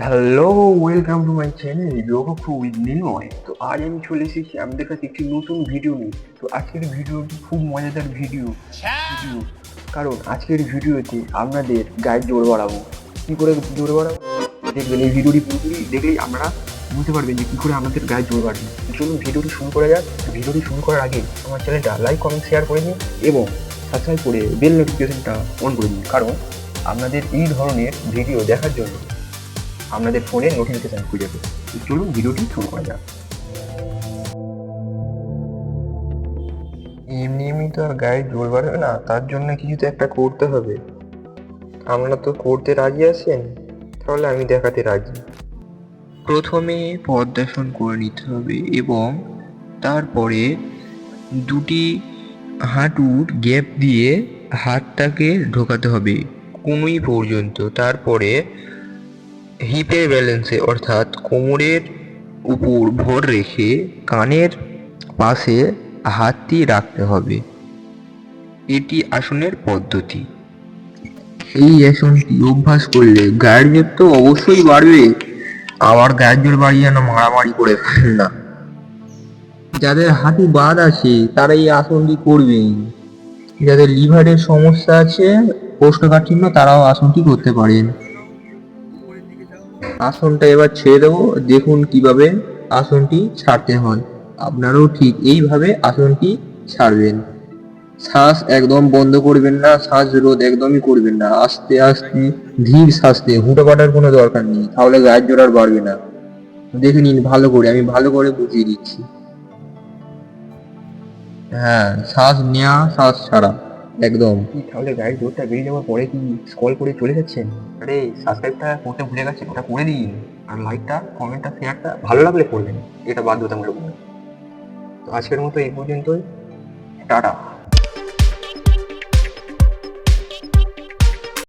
Hello, welcome to my channel যোগফু with Niloy. তো আজ আমি চলে এসেছি আমাদের কাছে একটি নতুন ভিডিও নিয়ে। তো আজকের ভিডিওটি খুব মজাদার ভিডিও ভিডিও কারণ আজকের ভিডিওতে আপনাদের গায়ে জোর বাড়াবো। কী করে জোর বাড়াবো দেখবেন, এই ভিডিওটি পুরোপুরি দেখলেই আপনারা বুঝতে পারবেন যে কী করে আমাদের গায়ে জোর বাড়বে। তো চলুন ভিডিওটি শুরু করা যাক। ভিডিওটি শুরু করার আগে আমার চ্যানেলটা লাইক কমেন্ট শেয়ার করে দিন এবং সাবস্ক্রাইব করে বেল নোটিফিকেশনটা অন করে দিন, কারণ আপনাদের এই ধরনের ভিডিও দেখার জন্য আপনাদের ফোনে নোটিফিকেশন খুঁজে যাবে। চলুন ভিডিওটি শুরু করা যাক। এমনি এমনি তো আর গায়ে জোর বাড়বে না, তার জন্য কিছু তো একটা করতে হবে। আপনারা তো করতে রাজি আছেন, তাহলে আমি দেখাতে রাজি। প্রথমে পদ্মাসন করে নিতে হবে এবং তারপরে দুটি হাঁটুর গ্যাপ দিয়ে হাতটাকে ঢোকাতে হবে কনুই পর্যন্ত। তারপরে হিপের ব্যালেন্সে অর্থাৎ কোমরের উপর ভর রেখে কানের পাশে হাতটি রাখতে হবে। এটি আসনের পদ্ধতি। এই আসনটি অভ্যাস করলে গায়ের জোর তো অবশ্যই বাড়বে, আবার গায়ের জোর বাড়িয়ে যেন মারামারি করে ফেলেন না। যাদের হাঁটু বাদ আছে তারা এই আসনটি করবেন। যাদের লিভারের সমস্যা আছে, কোষ্ঠকাঠিন্য, তারাও আসনটি করতে পারেন। আসনটা এবার ছেড়ে দেবো, দেখুন কিভাবে আসনটি ছাড়তে হয়। আপনারাও ঠিক এইভাবে আসনটি ছাড়বেন। শ্বাস একদম বন্ধ করবেন না, শ্বাস রোধ একদমই করবেন না, আস্তে আস্তে ধীর শ্বাসে, হুটোপাটার কোনো দরকার নেই, তাহলে গায়ের জোর আর বাড়বে না। দেখে নিন ভালো করে, আমি ভালো করে বুঝিয়ে দিচ্ছি। হ্যাঁ, শ্বাস নেওয়া শ্বাস ছাড়া একদম। তাহলে গায়ের জোরটা বেরিয়ে যাওয়ার পরে কি স্ক্রল করে চলে যাচ্ছেন? আরে সাবস্ক্রাইবটা করতে ভুলে গেছেন, ওটা করে দিন। আর লাইকটা কমেন্টটা শেয়ারটা ভালো লাগলে করবেন, এটা বাধ্যতামূলক নয়। তো আজকের মতো এই পর্যন্তই, টাটা।